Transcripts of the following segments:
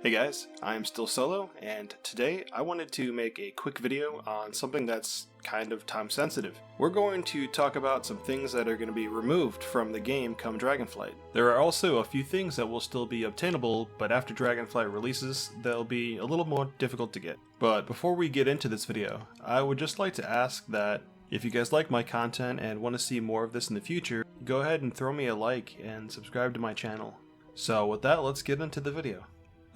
Hey guys, I'm still solo, and today I wanted to make a quick video on something that's kind of time sensitive. We're going to talk about some things that are going to be removed from the game come Dragonflight. There are also a few things that will still be obtainable, but after Dragonflight releases, they'll be a little more difficult to get. But before we get into this video, I would just like to ask that if you guys like my content and want to see more of this in the future, go ahead and throw me a like and subscribe to my channel. So with that, let's get into the video.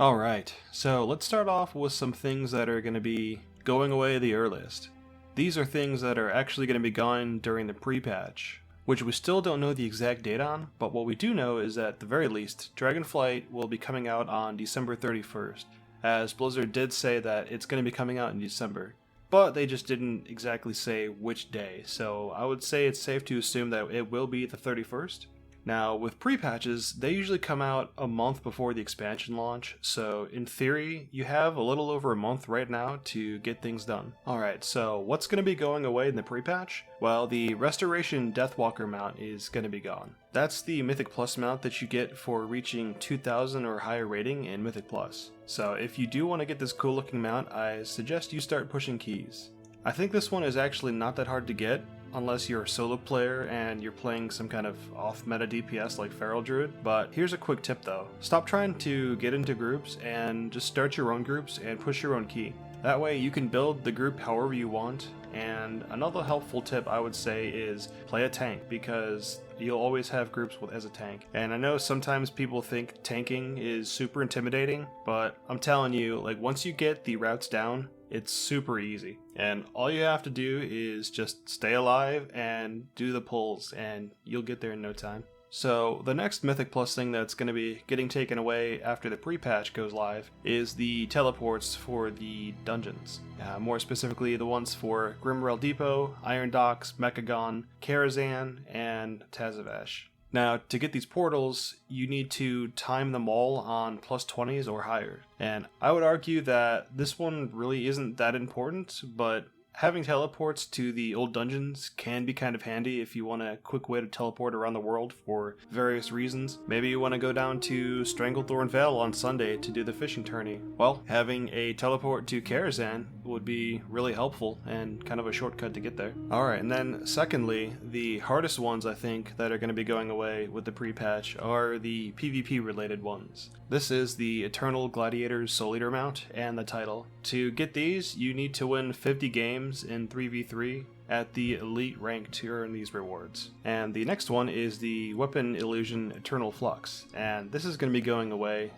Alright, so let's start off with some things that are going to be going away the earliest. These are things that are actually going to be gone during the pre-patch, which we still don't know the exact date on, but what we do know is that at the very least, Dragonflight will be coming out on December 31st, as Blizzard did say that it's going to be coming out in December, but they just didn't exactly say which day, so I would say it's safe to assume that it will be the 31st. Now, with pre-patches, they usually come out a month before the expansion launch, so in theory, you have a little over a month right now to get things done. Alright, so what's going to be going away in the pre-patch? Well, the Restoration Deathwalker mount is going to be gone. That's the Mythic Plus mount that you get for reaching 2000 or higher rating in Mythic Plus. So if you do want to get this cool looking mount, I suggest you start pushing keys. I think this one is actually not that hard to get, unless you're a solo player and you're playing some kind of off-meta DPS like Feral Druid, but here's a quick tip though. Stop trying to get into groups and just start your own groups and push your own key. That way you can build the group however you want, and another helpful tip I would say is play a tank, because you'll always have groups as a tank. And I know sometimes people think tanking is super intimidating, but I'm telling you, like once you get the routes down, it's super easy, and all you have to do is just stay alive and do the pulls, and you'll get there in no time. So the next Mythic Plus thing that's going to be getting taken away after the pre-patch goes live is the teleports for the dungeons. More specifically, the ones for Grimrail Depot, Iron Docks, Mechagon, Karazhan, and Tazavesh. Now, to get these portals, you need to time them all on plus 20s or higher. And I would argue that this one really isn't that important, but having teleports to the old dungeons can be kind of handy if you want a quick way to teleport around the world for various reasons. Maybe you want to go down to Stranglethorn Vale on Sunday to do the fishing tourney. Well, having a teleport to Karazhan would be really helpful and kind of a shortcut to get there. Alright, and then secondly, the hardest ones I think that are going to be going away with the pre-patch are the PvP related ones. This is the Eternal Gladiator's Soul Eater mount and the title. To get these, you need to win 50 games in 3v3 at the elite rank to earn these rewards. And the next one is the Weapon Illusion Eternal Flux, and this is going to be going away.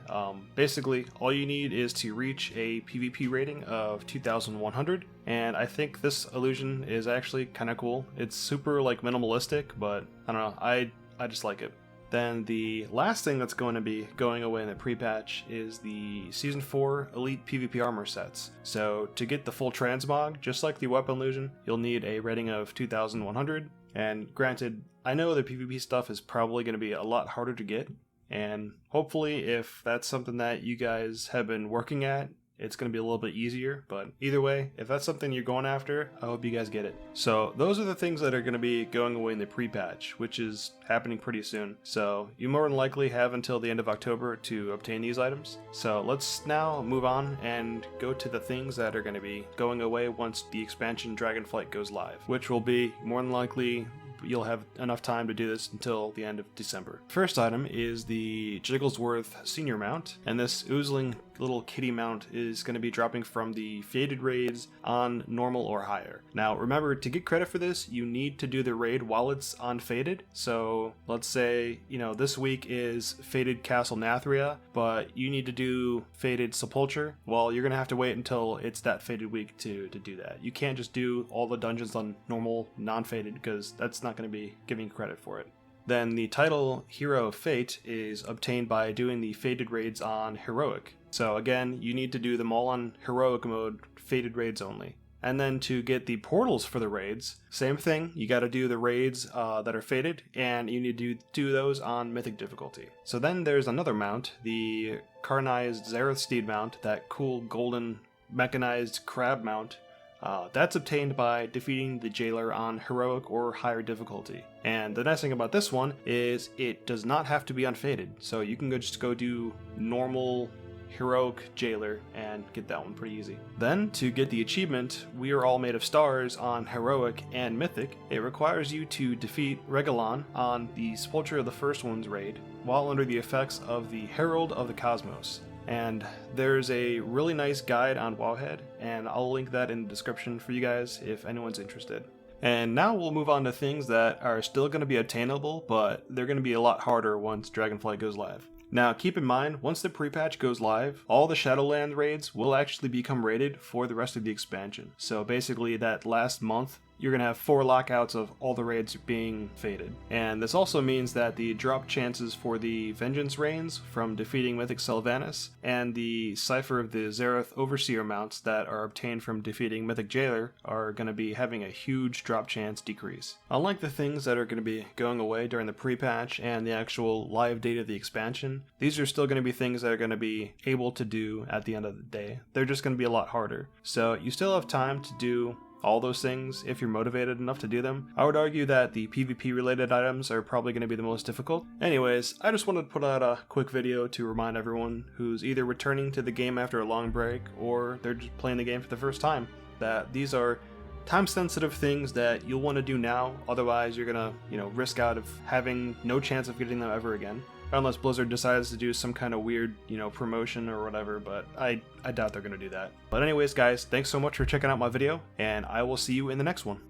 Basically, all you need is to reach a PvP rating of 2100, and I think this illusion is actually kind of cool. It's super like minimalistic, but I don't know, I just like it. Then the last thing that's going to be going away in the pre-patch is the Season 4 Elite PvP armor sets. So to get the full transmog, just like the Weapon Illusion, you'll need a rating of 2100. And granted, I know the PvP stuff is probably going to be a lot harder to get, and hopefully if that's something that you guys have been working at, it's going to be a little bit easier, but either way, if that's something you're going after, I hope you guys get it. So those are the things that are going to be going away in the pre-patch, which is happening pretty soon. So you more than likely have until the end of October to obtain these items. So let's now move on and go to the things that are going to be going away once the expansion Dragonflight goes live, which will be more than likely you'll have enough time to do this until the end of December. First item is the Jigglesworth Senior Mount, and this oozling little kitty mount is going to be dropping from the Faded Raids on normal or higher. Now remember, to get credit for this, you need to do the raid while it's on Faded. So let's say, this week is Faded Castle Nathria, but you need to do Faded Sepulture. Well, you're going to have to wait until it's that Faded week to do that. You can't just do all the dungeons on normal, non-Faded, because that's not going to be giving you credit for it. Then the title Hero of Fate is obtained by doing the Faded Raids on Heroic. So again, you need to do them all on Heroic mode, Faded Raids only. And then to get the portals for the raids, same thing, you gotta do the raids that are Faded, and you need to do those on Mythic difficulty. So then there's another mount, the Carnized Zareth Steed mount, that cool golden mechanized crab mount. That's obtained by defeating the jailer on Heroic or higher difficulty. And the nice thing about this one is it does not have to be unfaded, so you can just go do normal Heroic Jailer and get that one pretty easy. Then, to get the achievement, We Are All Made of Stars on Heroic and Mythic, it requires you to defeat Regalon on the Sepulchre of the First One's raid, while under the effects of the Herald of the Cosmos. And there's a really nice guide on Wowhead, and I'll link that in the description for you guys if anyone's interested. And now we'll move on to things that are still going to be attainable, but they're going to be a lot harder once Dragonflight goes live. Now keep in mind, once the pre-patch goes live, all the Shadowland raids will actually become raided for the rest of the expansion. So basically that last month, you're going to have 4 lockouts of all the raids being faded. And this also means that the drop chances for the Vengeance Reigns from defeating Mythic Sylvanas and the Cipher of the Zereth Overseer mounts that are obtained from defeating Mythic Jailer are going to be having a huge drop chance decrease. Unlike the things that are going to be going away during the pre-patch and the actual live date of the expansion, these are still going to be things that are going to be able to do at the end of the day. They're just going to be a lot harder. So you still have time to do all those things if you're motivated enough to do them. I would argue that the PvP related items are probably going to be the most difficult. Anyways, I just wanted to put out a quick video to remind everyone who's either returning to the game after a long break or they're just playing the game for the first time that these are time sensitive things that you'll want to do now, otherwise you're gonna, risk out of having no chance of getting them ever again. Unless Blizzard decides to do some kind of weird, promotion or whatever, but I doubt they're going to do that. But anyways, guys, thanks so much for checking out my video, and I will see you in the next one.